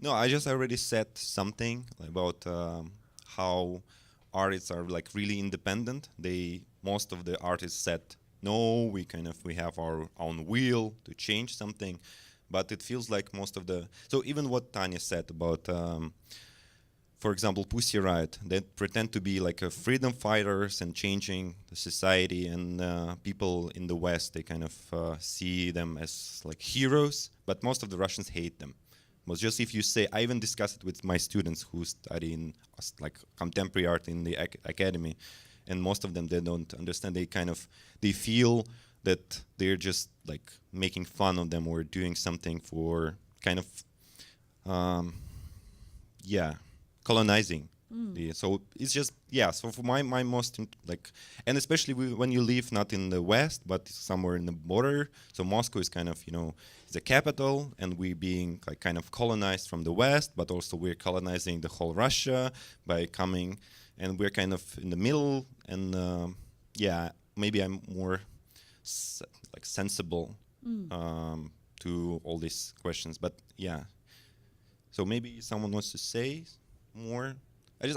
No, I just already said something about how artists are like really independent. Most of the artists said, no, we have our own will to change something, but it feels like most of the, so even what Tanya said about, for example, Pussy Riot, they pretend to be like freedom fighters and changing the society, and people in the West, they kind of see them as like heroes, but most of the Russians hate them. But just if you say, I even discussed it with my students who study in like contemporary art in the academy, and most of them, they don't understand. They feel that they're just like making fun of them or doing something for kind of, colonizing. So it's just, so for my most like, and especially when you live not in the West but somewhere in the border, so Moscow is kind of, the capital, and we being like kind of colonized from the West, but also we're colonizing the whole Russia by coming, and we're kind of in the middle, and maybe I'm more like sensible to all these questions, but so maybe someone wants to say more.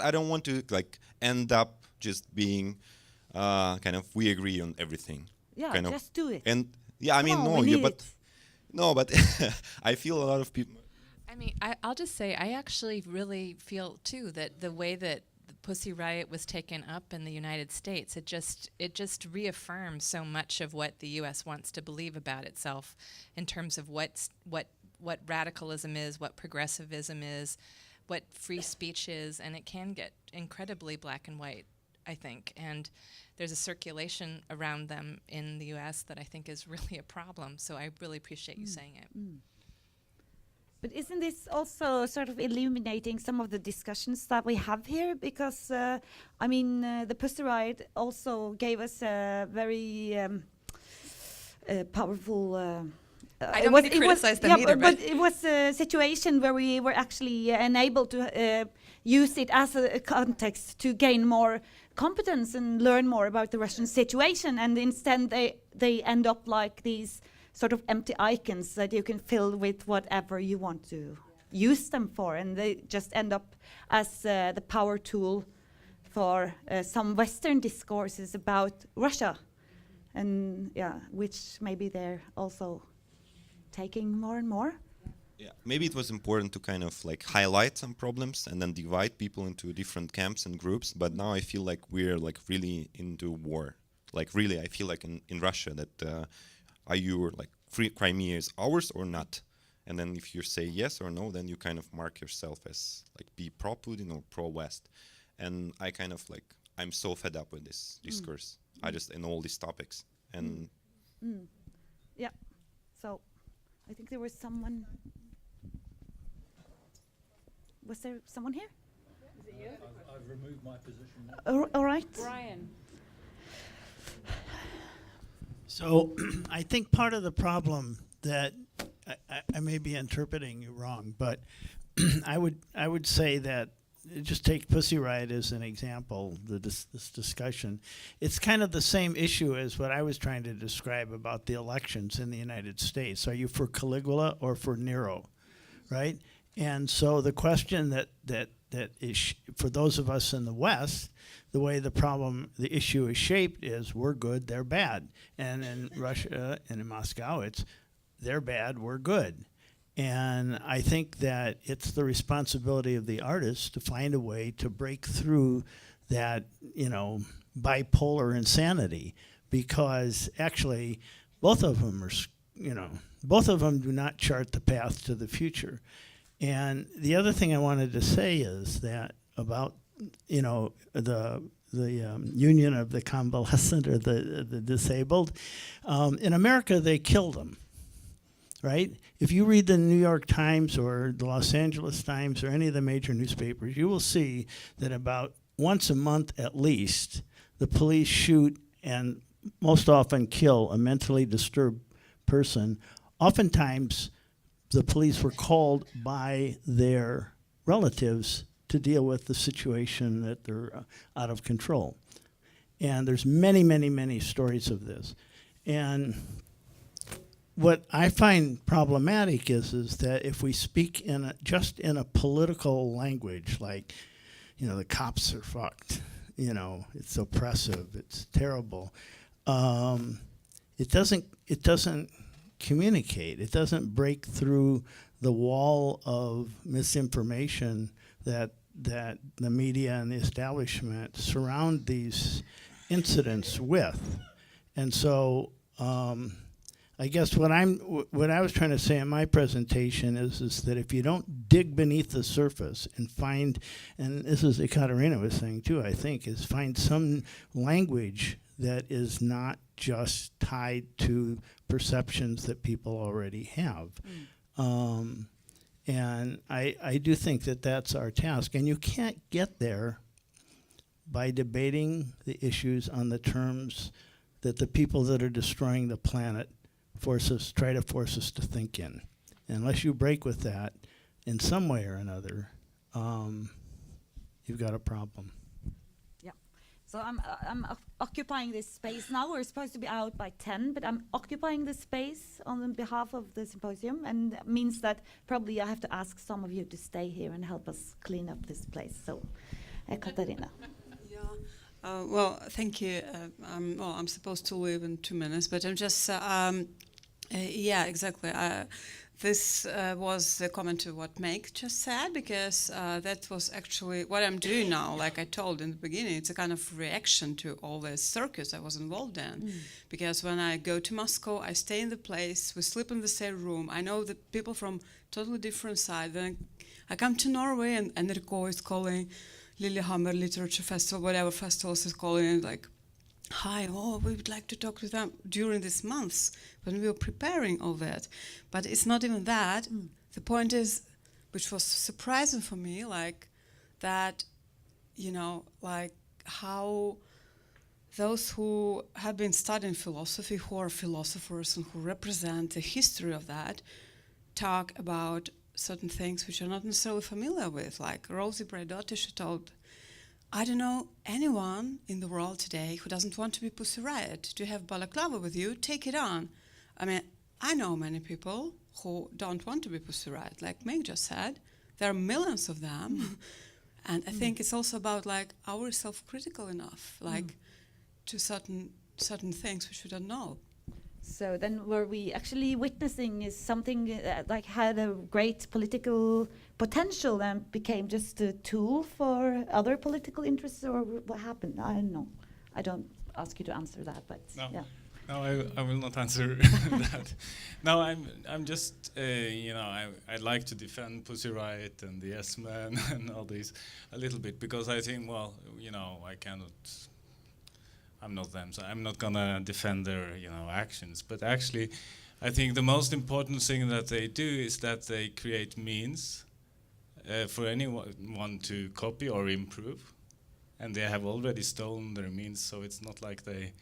I don't want to like end up just being kind of we agree on everything. Yeah, kind just do it. And I mean, but I feel a lot of people. I mean, I'll just say I actually really feel too that the way that the Pussy Riot was taken up in the United States, it just reaffirms so much of what the U.S. wants to believe about itself in terms of what radicalism is, what progressivism is, what free speech is, and it can get incredibly black and white, I think. And there's a circulation around them in the U.S. that I think is really a problem. So I really appreciate you saying it. But isn't this also sort of illuminating some of the discussions that we have here? Because, the Pussy Riot also gave us a very powerful... I don't want to criticize them either, but it was a situation where we were actually enabled to use it as a context to gain more competence and learn more about the Russian situation. And instead, they end up like these sort of empty icons that you can fill with whatever you want to use them for, and they just end up as the power tool for some Western discourses about Russia, and which maybe they're also taking more and more. Yeah, maybe it was important to kind of like highlight some problems and then divide people into different camps and groups. But now I feel like we're like really into war. Like really, I feel like in Russia that are you like free Crimea is ours or not? And then if you say yes or no, then you kind of mark yourself as like be pro-Putin or pro-West. And I kind of like, I'm so fed up with this discourse. I just, in all these topics. And yeah, so I think there was someone. Was there someone here? Is it you? I've removed my position. All right. Brian. So I think part of the problem that I may be interpreting you wrong, but I would say that just take Pussy Riot as an example, this discussion. It's kind of the same issue as what I was trying to describe about the elections in the United States. Are you for Caligula or for Nero, right? And so the question that is for those of us in the West, the way the issue is shaped is we're good, they're bad. And in Russia and in Moscow, it's they're bad, we're good. And I think that it's the responsibility of the artist to find a way to break through that, bipolar insanity, because actually both of them do not chart the path to the future. And the other thing I wanted to say is that about, the union of the convalescent or the disabled. In America, they killed them. Right? If you read the New York Times or the Los Angeles Times or any of the major newspapers, you will see that about once a month at least, the police shoot and most often kill a mentally disturbed person. Oftentimes, the police were called by their relatives to deal with the situation that they're out of control. And there's many, many, many stories of this. And what I find problematic is that if we speak just in a political language, like, the cops are fucked, it's oppressive, it's terrible, it doesn't communicate. It doesn't break through the wall of misinformation that the media and the establishment surround these incidents with. And so I guess what I was trying to say in my presentation is that if you don't dig beneath the surface and find, and this is what Katarina was saying too, I think, is find some language that is not just tied to perceptions that people already have. And I do think that that's our task. And you can't get there by debating the issues on the terms that the people that are destroying the planet try to force us to think in. Unless you break with that in some way or another, you've got a problem. Yeah. So I'm occupying this space now. We're supposed to be out by 10, but I'm occupying this space on behalf of the symposium, and that means that probably I have to ask some of you to stay here and help us clean up this place. So, Katarina. Well, thank you. I'm supposed to leave in 2 minutes, but I'm just, yeah, exactly. This was the comment to what Meg just said, because that was actually what I'm doing now. Like I told in the beginning, it's a kind of reaction to all the circus I was involved in. Because when I go to Moscow, I stay in the place, we sleep in the same room. I know the people from totally different side. Then I come to Norway, and NRK is calling, Lillehammer Literature Festival, whatever festivals is calling, and like, hi, we would like to talk to them during these months when we were preparing all that. But it's not even that. The point is, which was surprising for me, like that, like how those who have been studying philosophy, who are philosophers and who represent the history of that, talk about certain things which are not necessarily familiar with. Like Rosie Braidotti, she told, I don't know anyone in the world today who doesn't want to be Pussy Riot. Do you have balaclava with you? Take it on. I mean, I know many people who don't want to be Pussy Riot. Like Meg just said, there are millions of them. And I think it's also about like, are we self-critical enough? Like to certain things which we don't know. So then were we actually witnessing is something like had a great political potential and became just a tool for other political interests, or what happened? I don't know. I don't ask you to answer that, but no. Yeah. No, I will not answer that. No, I'm just, I like to defend Pussy Riot and the Yes Men and all these a little bit, because I think, well, I'm not them, so I'm not gonna defend their, actions. But actually, I think the most important thing that they do is that they create means for anyone to copy or improve, and they have already stolen their means. So it's not like they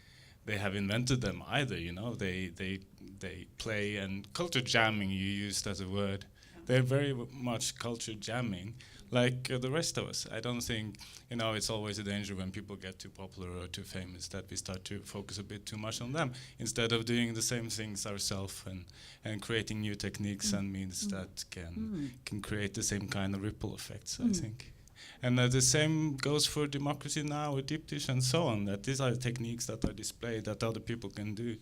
have invented them either. They play, and culture jamming you used as a word. They're very much culture jamming. Like the rest of us. I don't think, it's always a danger when people get too popular or too famous that we start to focus a bit too much on them, instead of doing the same things ourselves and creating new techniques and means that can create the same kind of ripple effects, I think. And the same goes for democracy now, with deep dish and so on, that these are techniques that are displayed that other people can do.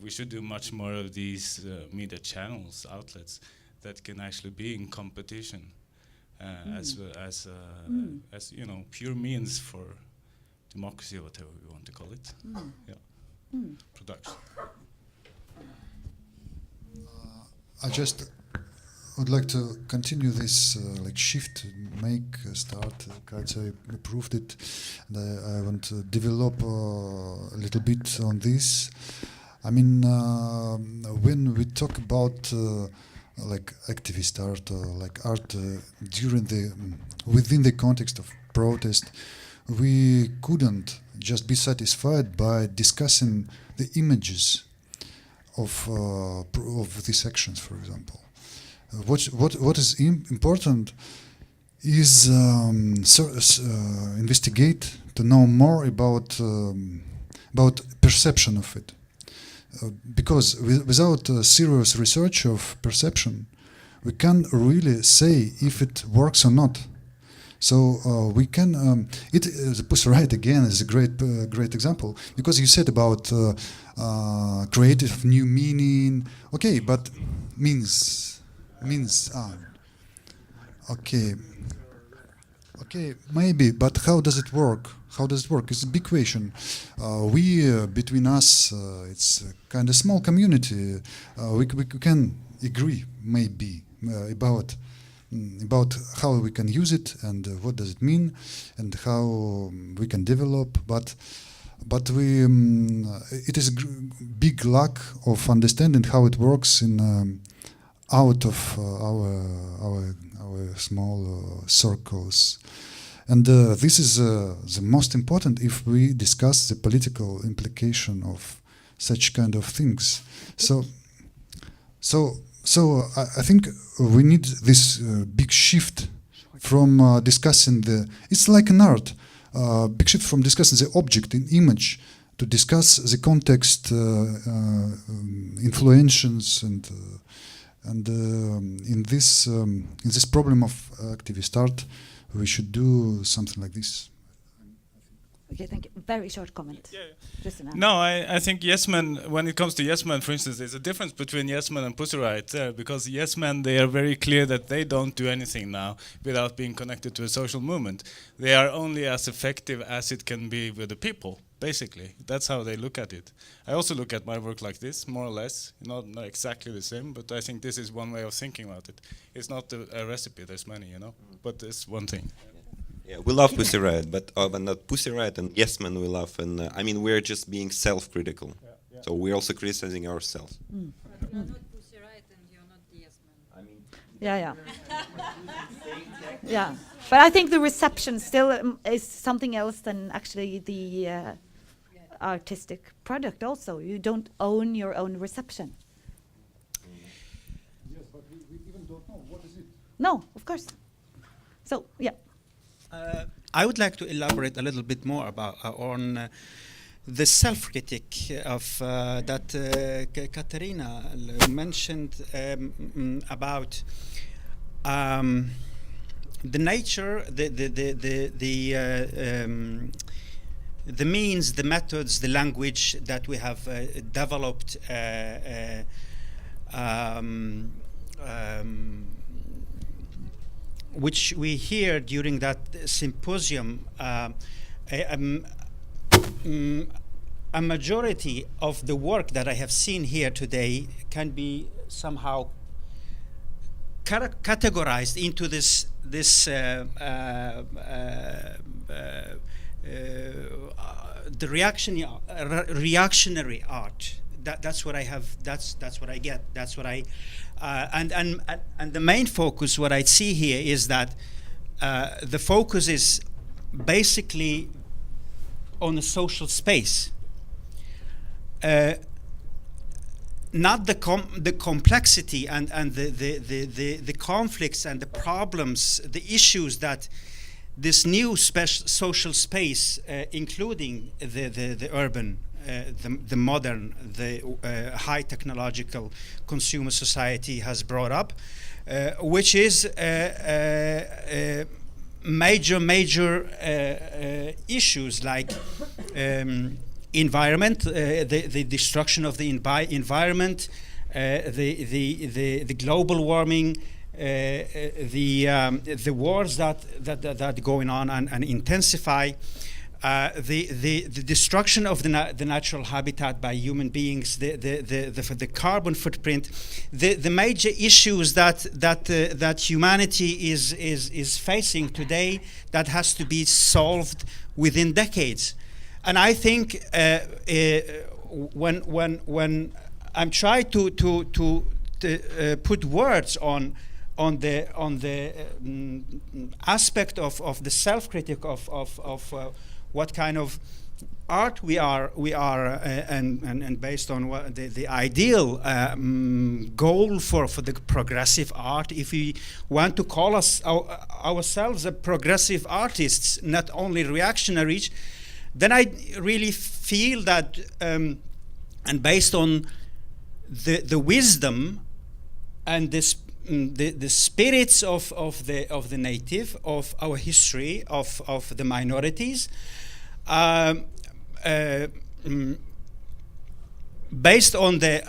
We should do much more of these media channels, outlets, that can actually be in competition. As pure means for democracy, whatever we want to call it. Production. I just would like to continue this shift, Katja approved it, and I want to develop a little bit on this. I mean, when we talk about activist art or art within the context of protest, we couldn't just be satisfied by discussing the images of these actions, for example. What is important is investigate to know more about perception of it. because without serious research of perception, we can't really say if it works or not. So we can. The Pussy Riot again is a great example, because you said about creative new meaning. Okay, but means. Okay, maybe, but how does it work? How does it work? It's a big question. Between us, it's a kind of small community. We can agree, maybe, about how we can use it and what does it mean and how we can develop. But it is a big lack of understanding how it works in out of our small circles. And this is the most important if we discuss the political implication of such kind of things. So I think we need this big shift from discussing it's like an art, big shift from discussing the object in image to discuss the context, influences, and in this problem of activist art, we should do something like this. Okay, thank you. Very short comment. Yeah. Just an answer. No, I think Yes Men, when it comes to Yes Men, for instance, there's a difference between Yes Men and Pussy Riot there, because Yes Men, they are very clear that they don't do anything now without being connected to a social movement. They are only as effective as it can be with the people, basically. That's how they look at it. I also look at my work like this, more or less, not exactly the same, but I think this is one way of thinking about it. It's not a recipe, there's many, but it's one thing. Yeah, we love Pussy Riot, but not Pussy Riot and Yes Men we love, and we're just being self-critical. Yeah. So we're also criticizing ourselves. You're not Pussy Riot and you're not the Yes Men. Yeah. Yeah, but I think the reception still is something else than actually the artistic product. Also, you don't own your own reception. Yes, but we even don't know what is it. No, of course. So yeah. I would like to elaborate a little bit more about on the self-critique of that Katarina mentioned about the nature, the means, the methods, the language that we have developed. Which we hear during that symposium, a majority of the work that I have seen here today can be somehow categorized into this the reactionary art. That's what I have. That's what I get. That's what I. And the main focus, what I see here is that the focus is basically on a social space, not the complexity and the conflicts and the problems, the issues that this new social space, including the urban. The modern, high technological consumer society has brought up, which is major issues like environment, the destruction of the environment, the global warming, the wars that going on and intensify. The destruction of the natural habitat by human beings, the carbon footprint, the major issues that humanity is facing today that has to be solved within decades. And I think when I'm trying to put words on the aspect of the self-critic of what kind of art we are, and based on what the ideal goal for the progressive art, if we want to call ourselves a progressive artists, not only reactionaries, then I really feel that and based on the wisdom and the spirits of the native, of our history, of the minorities, based on the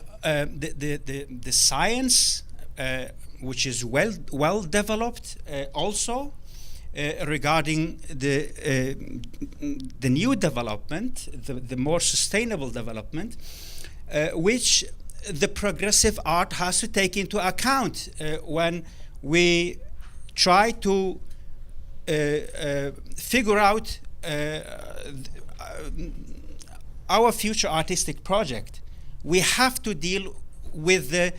science, which is well developed, also regarding the new development, the more sustainable development, which the progressive art has to take into account when we try to figure out our future artistic project. We have to deal with the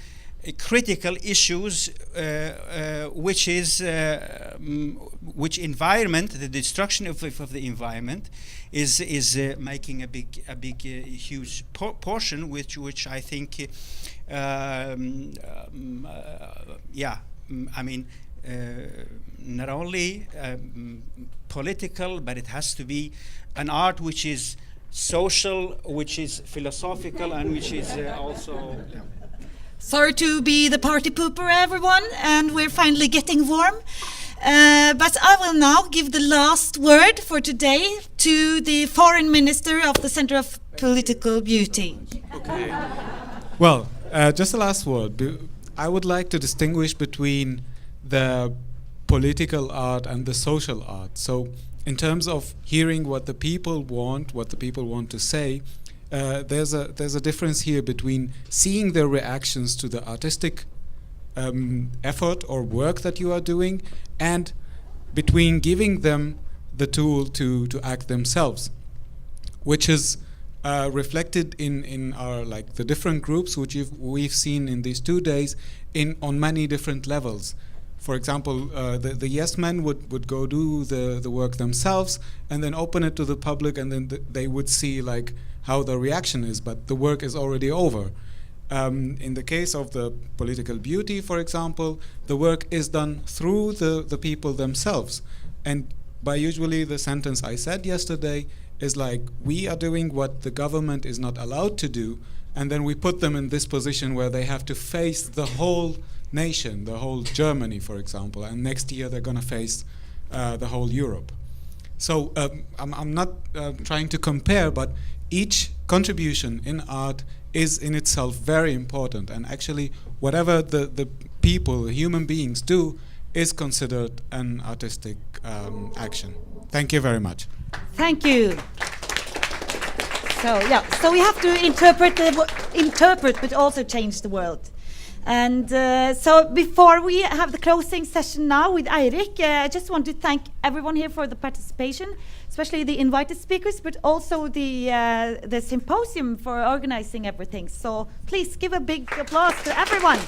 critical issues, which environment, the destruction of the environment, is making a big huge portion, which I think, I mean, not only political, but it has to be an art which is social, which is philosophical, and which is also. Sorry to be the party pooper, everyone, and we're finally getting warm. But I will now give the last word for today to the Foreign Minister of the Center of Political Beauty. Okay. Well, just the last word. I would like to distinguish between the political art and the social art. So, in terms of hearing what the people want to say, there's a difference here between seeing their reactions to the artistic effort or work that you are doing, and between giving them the tool to act themselves, which is reflected in our the different groups which we've seen in these 2 days on many different levels. For example, the yes men would go do the work themselves and then open it to the public, and then they would see how the reaction is, but the work is already over. In the case of the political beauty, for example, the work is done through the people themselves. And by usually the sentence I said yesterday is we are doing what the government is not allowed to do, and then we put them in this position where they have to face the whole nation, the whole Germany, for example, and next year they're going to face the whole Europe. So I'm not trying to compare, but each contribution in art is in itself very important, and actually whatever the people, human beings do is considered an artistic action. Thank you very much. Thank you. So we have to interpret but also change the world. And so before we have the closing session now with Eirik, I just want to thank everyone here for the participation, especially the invited speakers, but also the Symposium for organizing everything. So please give a big applause to everyone.